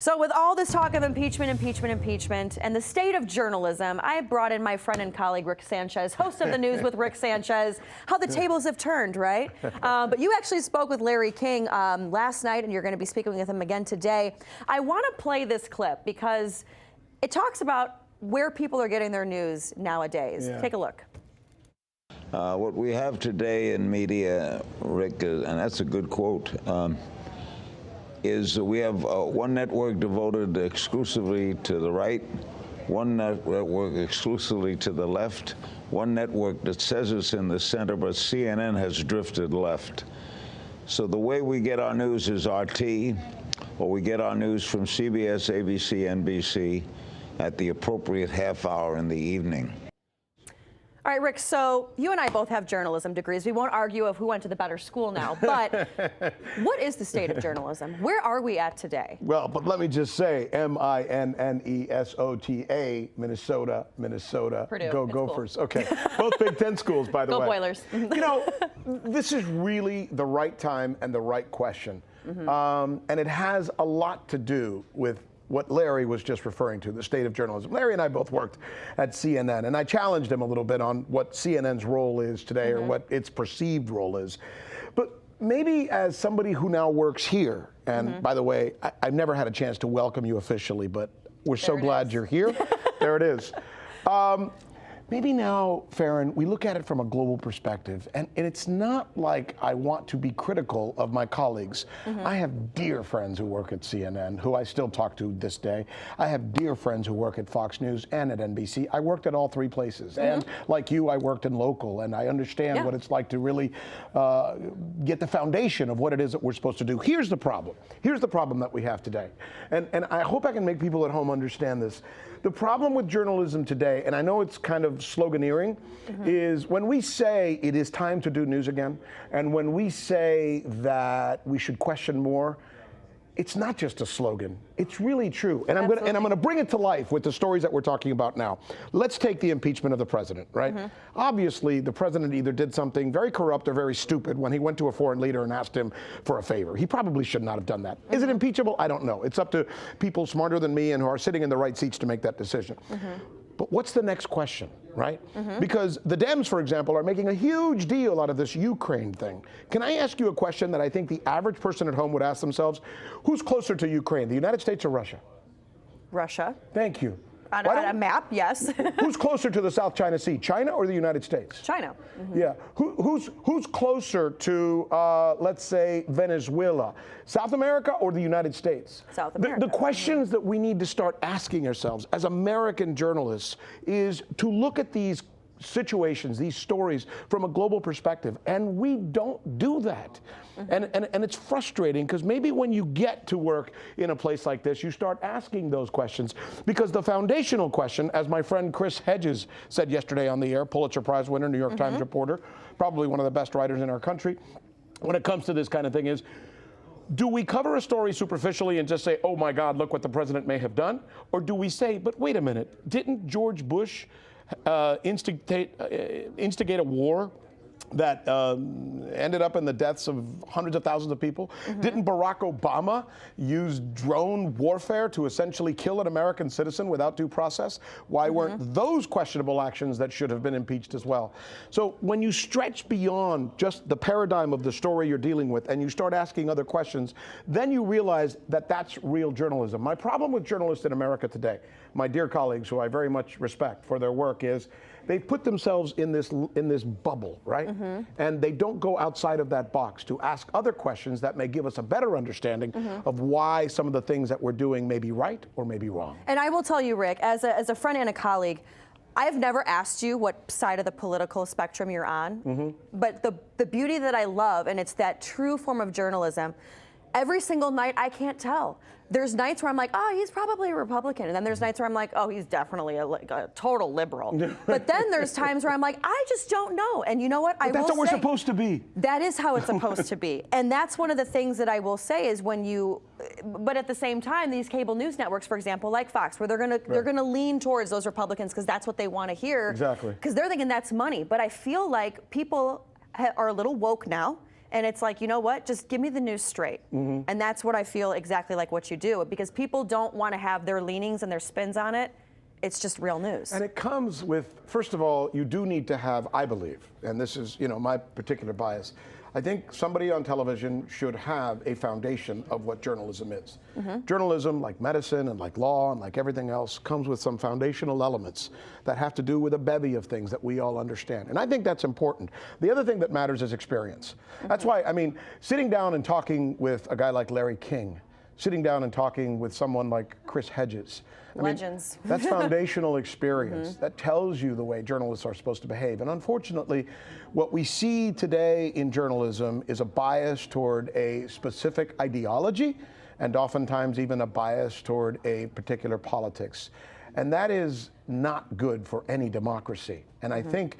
So with all this talk of impeachment, and the state of journalism, I brought in my friend and colleague, Rick Sanchez, host of The News with Rick Sanchez, how the tables have turned, right? But you actually spoke with Larry King last night, and you're going to be speaking with him again today. I want to play this clip because it talks about where people are getting their news nowadays. Yeah. Take a look. What we have today in media, Rick, and that's a good quote, is we have one network devoted exclusively to the right, one network exclusively to the left, one network that says it's in the center, but CNN has drifted left. So the way we get our news is RT, or we get our news from CBS, ABC, NBC at the appropriate half hour in the evening. All right, Rick, so you and I both have journalism degrees. We won't argue of who went to the better school now, but what is the state of journalism? Where are we at today? Well, but let me just say, Minnesota, Minnesota. Purdue. Go Gophers. Cool. Okay, both Big Ten schools, by the way. Go Boilers. You know, this is really the right time and the right question. And it has a lot to do with what Larry was just referring to, the state of journalism. Larry and I both worked at CNN, and I challenged him a little bit on what CNN's role is today or what its perceived role is. But maybe as somebody who now works here, and by the way, I've never had a chance to welcome you officially, but we're so glad you're here. There it is. Maybe now, Faran, we look at it from a global perspective, and it's not like I want to be critical of my colleagues. I have dear friends who work at CNN, who I still talk to this day. I have dear friends who work at Fox News and at NBC. I worked at all three places, and like you, I worked in local, and I understand what it's like to really get the foundation of what it is that we're supposed to do. Here's the problem. Here's the problem that we have today, and I hope I can make people at home understand this. The problem with journalism today, and I know it's kind of sloganeering, is when we say it is time to do news again, and when we say that we should question more, it's not just a slogan. It's really true. And I'm going to bring it to life with the stories that we're talking about now. Let's take the impeachment of the president, right? Obviously, the president either did something very corrupt or very stupid when he went to a foreign leader and asked him for a favor. He probably should not have done that. Is it impeachable? I don't know. It's up to people smarter than me and who are sitting in the right seats to make that decision. But what's the next question, right? Because the Dems, for example, are making a huge deal out of this Ukraine thing. Can I ask you a question that I think the average person at home would ask themselves? Who's closer to Ukraine, the United States or Russia? Russia. Thank you. On a map, yes. Who's closer to the South China Sea, China or the United States? China. Yeah. Who's closer to, let's say, Venezuela, South America or the United States? South America. The questions that we need to start asking ourselves as American journalists is to look at these situations, these stories from a global perspective, and we don't do that. And it's frustrating because maybe when you get to work in a place like this, you start asking those questions, because the foundational question, as my friend Chris Hedges said yesterday on the air, Pulitzer Prize winner, New York Times reporter, probably one of the best writers in our country, when it comes to this kind of thing is, do we cover a story superficially and just say, oh my God, look what the president may have done? Or do we say, but wait a minute, didn't George Bush instigate a war that ended up in the deaths of hundreds of thousands of people? Didn't Barack Obama use drone warfare to essentially kill an American citizen without due process? Why weren't those questionable actions that should have been impeached as well? So when you stretch beyond just the paradigm of the story you're dealing with and you start asking other questions, then you realize that that's real journalism. My problem with journalists in America today, my dear colleagues who I very much respect for their work, is they've put themselves in this bubble, right? And they don't go outside of that box to ask other questions that may give us a better understanding of why some of the things that we're doing may be right or may be wrong. And I will tell you, Rick, as a friend and a colleague, I've never asked you what side of the political spectrum you're on, but the beauty that I love, and it's that true form of journalism, every single night I can't tell. There's nights where I'm like, oh, he's probably a Republican. And then there's nights where I'm like, oh, he's definitely a total liberal. But then there's times where I'm like, I just don't know. And you know what? That's what we're supposed to be. That is how it's supposed to be. And that's one of the things that I will say is when you, but at the same time, these cable news networks, for example, like Fox, where they're gonna lean towards those Republicans because that's what they want to hear. Exactly. Because they're thinking that's money. But I feel like people are a little woke now. And it's like, you know what? Just give me the news straight. And that's what I feel exactly like what you do, because people don't want to have their leanings and their spins on it. It's just real news. And it comes with, first of all, you do need to have, I believe, and this is, my particular bias, I think somebody on television should have a foundation of what journalism is. Journalism, like medicine and like law and like everything else, comes with some foundational elements that have to do with a bevy of things that we all understand. And I think that's important. The other thing that matters is experience. That's why, sitting down and talking with a guy like Larry King, sitting down and talking with someone like Chris Hedges. Legends. That's foundational experience. That tells you the way journalists are supposed to behave. And unfortunately, what we see today in journalism is a bias toward a specific ideology, and oftentimes even a bias toward a particular politics. And that is not good for any democracy. And I think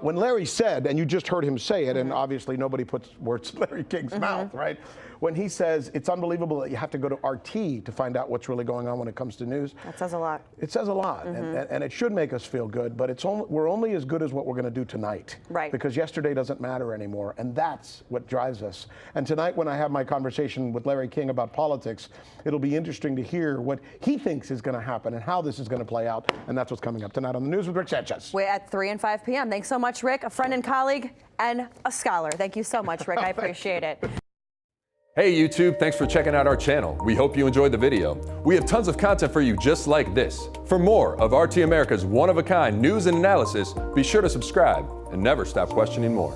when Larry said, and you just heard him say it, and obviously nobody puts words in Larry King's mouth, right? When he says it's unbelievable that you have to go to RT to find out what's really going on when it comes to news. That says a lot. It says a lot, and it should make us feel good, but we're only as good as what we're going to do tonight. Right. Because yesterday doesn't matter anymore, and that's what drives us. And tonight, when I have my conversation with Larry King about politics, it'll be interesting to hear what he thinks is going to happen and how this is going to play out, and that's what's coming up tonight on the News with Rick Sanchez. We're at 3 and 5 p.m. Thanks so much, Rick, a friend and colleague, and a scholar. Thank you so much, Rick. I appreciate it. Hey YouTube, thanks for checking out our channel. We hope you enjoyed the video. We have tons of content for you just like this. For more of RT America's one-of-a-kind news and analysis, be sure to subscribe and never stop questioning more.